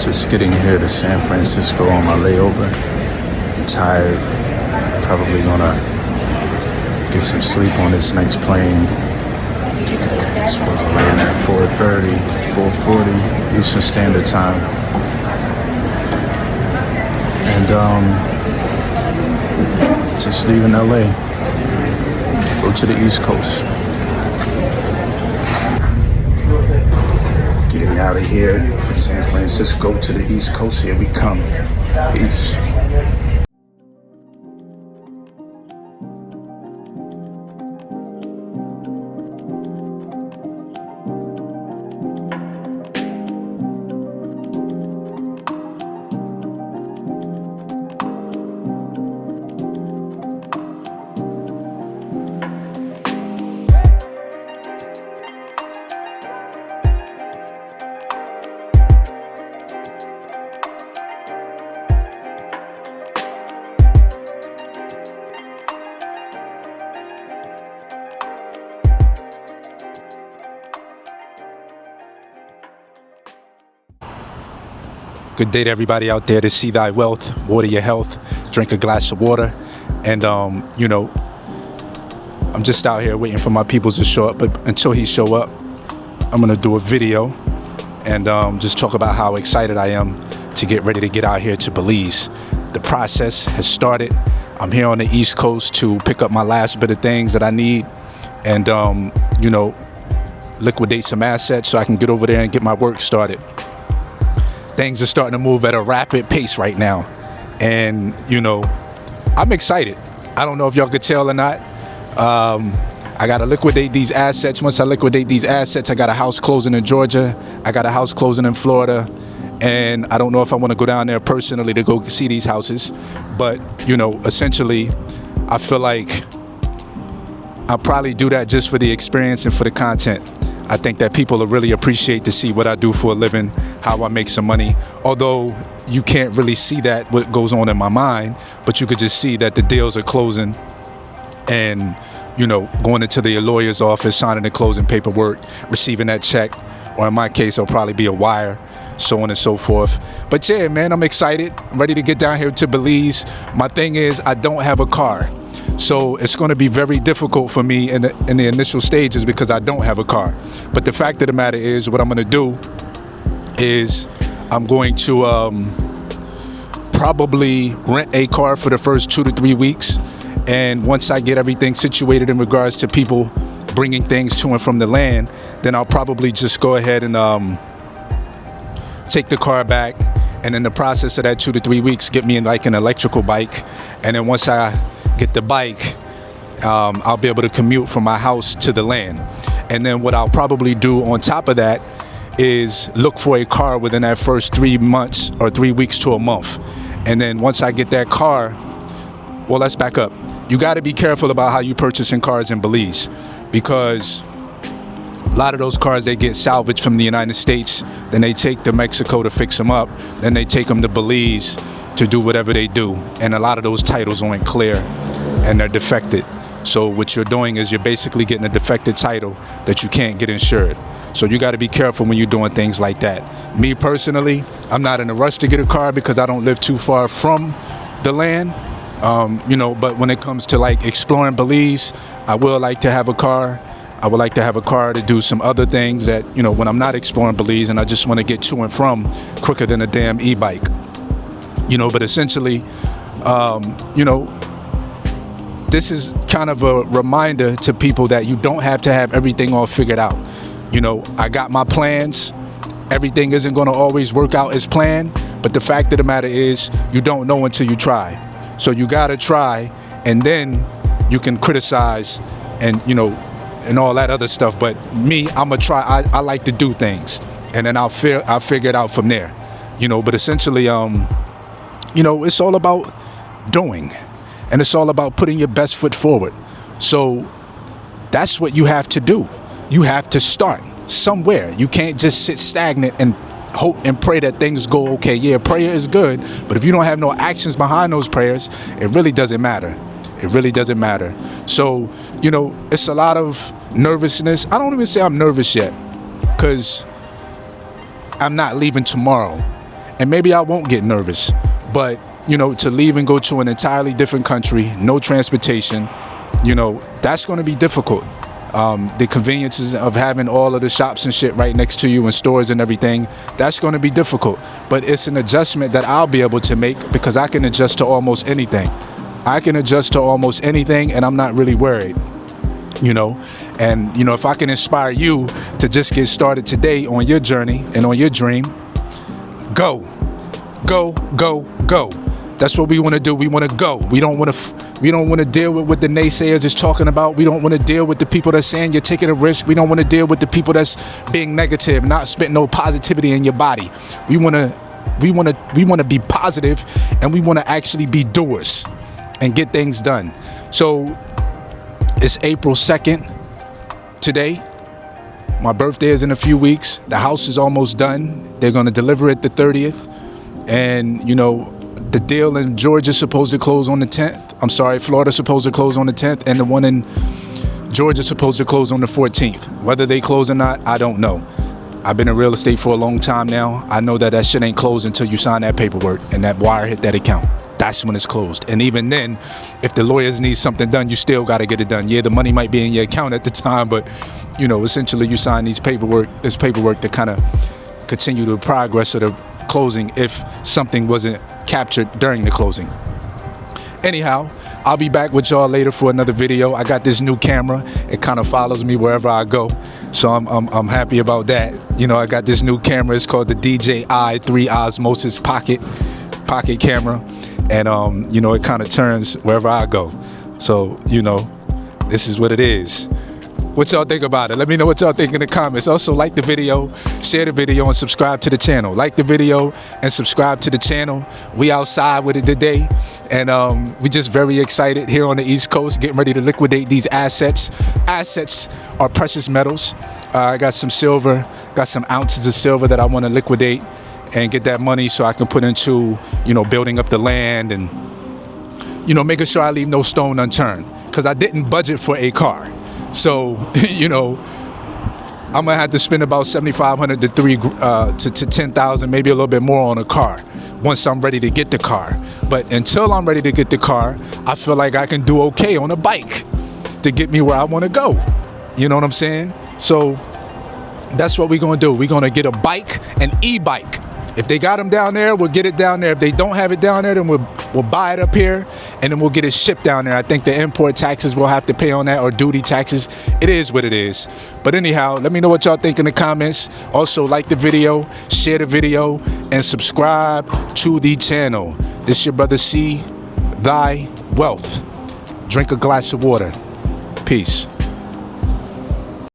Just getting here to San Francisco on my layover. I'm tired. Probably gonna get some sleep on this next plane. It's supposed to land at 4:30, 4:40 Eastern Standard Time. And just leaving LA. Go to the East Coast. Getting out of here from San Francisco to the East Coast. Here we come. Peace. Good day to everybody out there. To see thy wealth, water your health, drink a glass of water. And, I'm just out here waiting for my peoples to show up. But until he show up, I'm going to do a video and just talk about how excited I am to get ready to get out here to Belize. The process has started. I'm here on the East Coast to pick up my last bit of things that I need and, liquidate some assets so I can get over there and get my work started. Things are starting to move at a rapid pace right now. And, I'm excited. I don't know if y'all could tell or not. I got to liquidate these assets. Once I liquidate these assets, I got a house closing in Georgia. I got a house closing in Florida. And I don't know if I want to go down there personally to go see these houses. But, essentially, I feel like I'll probably do that just for the experience and for the content. I think that people will really appreciate to see what I do for a living, how I make some money. Although you can't really see that, what goes on in my mind, but you could just see that the deals are closing and, going into the lawyer's office, signing the closing paperwork, receiving that check, or in my case, it'll probably be a wire, so on and so forth. But yeah, man, I'm excited. I'm ready to get down here to Belize. My thing is, I don't have a car. So it's going to be very difficult for me in the initial stages because I don't have a car. But the fact of the matter is, what I'm going to do is I'm going to probably rent a car for the first 2 to 3 weeks. And once I get everything situated in regards to people bringing things to and from the land, then I'll probably just go ahead and take the car back. And in the process of that 2 to 3 weeks, get me in like an electrical bike. And then once I get the bike, I'll be able to commute from my house to the land. And then what I'll probably do on top of that is look for a car within that first 3 months or 3 weeks to a month. And then once I get that car, well, let's back up. You got to be careful about how you purchasing cars in Belize, because a lot of those cars, they get salvaged from the United States, then they take to Mexico to fix them up, then they take them to Belize to do whatever they do. And a lot of those titles aren't clear and they're defected. So what you're doing is you're basically getting a defected title that you can't get insured. So you got to be careful when you're doing things like that. Me personally, I'm not in a rush to get a car because I don't live too far from the land. But when it comes to like exploring Belize, I will like to have a car. I would like to have a car to do some other things that, when I'm not exploring Belize and I just want to get to and from quicker than a damn e-bike. But essentially, this is kind of a reminder to people that you don't have to have everything all figured out. I got my plans. Everything isn't going to always work out as planned, but the fact of the matter is you don't know until you try. So you got to try, and then you can criticize and, and all that other stuff. But me, I'm going to try. I like to do things, and then I'll figure it out from there. But essentially, it's all about doing, and it's all about putting your best foot forward. So that's what you have to do. You have to start somewhere. You can't just sit stagnant and hope and pray that things go okay. Yeah, prayer is good, but if you don't have no actions behind those prayers, it really doesn't matter. It really doesn't matter. So, it's a lot of nervousness. I don't even say I'm nervous yet, because I'm not leaving tomorrow. and maybe I won't get nervous. But, you know, to leave and go to an entirely different country, no transportation, you know, that's going to be difficult. The conveniences of having all of the shops and shit right next to you and stores and everything, that's going to be difficult. But it's an adjustment that I'll be able to make because I can adjust to almost anything. I can adjust to almost anything, and I'm not really worried, you know. And, you know, if I can inspire you to just get started today on your journey and on your dream, go, go, go, go. That's what we want to do. We want to go. We don't want to deal with what the naysayers is talking about. We don't want to deal with the people that's saying you're taking a risk. We don't want to deal with the people that's being negative, not spitting no positivity in your body. We want to be positive, and we want to actually be doers and get things done. So it's April 2nd today. My birthday is in a few weeks. The house is almost done. They're going to deliver it the 30th. And, you know, the deal in Georgia's supposed to close on the 10th. I'm sorry, Florida's supposed to close on the 10th, and the one in Georgia's supposed to close on the 14th. Whether they close or not, I don't know. I've been in real estate for a long time now. I know that shit ain't closed until you sign that paperwork and that wire hit that account. That's when it's closed. And even then, if the lawyers need something done, you still got to get it done. Yeah, the money might be in your account at the time, but, you know, essentially you sign this paperwork to kind of continue the progress of the closing if something wasn't captured during the closing. Anyhow, I'll be back with y'all later for another video. I got this new camera. It kind of follows me wherever I go, so I'm happy about that. You know, I got this new camera. It's called the DJI 3 Osmosis Pocket camera, and you know, it kind of turns wherever I go. So, you know, this is what it is. What y'all think about it? Let me know what y'all think in the comments. Also, like the video, share the video, and subscribe to the channel. Like the video and subscribe to the channel. We outside with it today, and we just very excited here on the East Coast, getting ready to liquidate these assets. Assets are precious metals. I got some silver, got some ounces of silver that I want to liquidate and get that money so I can put into, you know, building up the land and, you know, making sure I leave no stone unturned, because I didn't budget for a car. So, you know, I'm gonna have to spend about $7,500 to $10,000, maybe a little bit more on a car once I'm ready to get the car. But until I'm ready to get the car, I feel like I can do okay on a bike to get me where I want to go. You know what I'm saying? So that's what we're gonna do. We're gonna get a bike, an e-bike. If they got them down there, we'll get it down there. If they don't have it down there, then we'll buy it up here, and then we'll get it shipped down there. I think the import taxes we'll have to pay on that, or duty taxes. It is what it is. But anyhow, let me know what y'all think in the comments. Also, like the video, share the video, and subscribe to the channel. This your brother C. Thy Wealth. Drink a glass of water. Peace.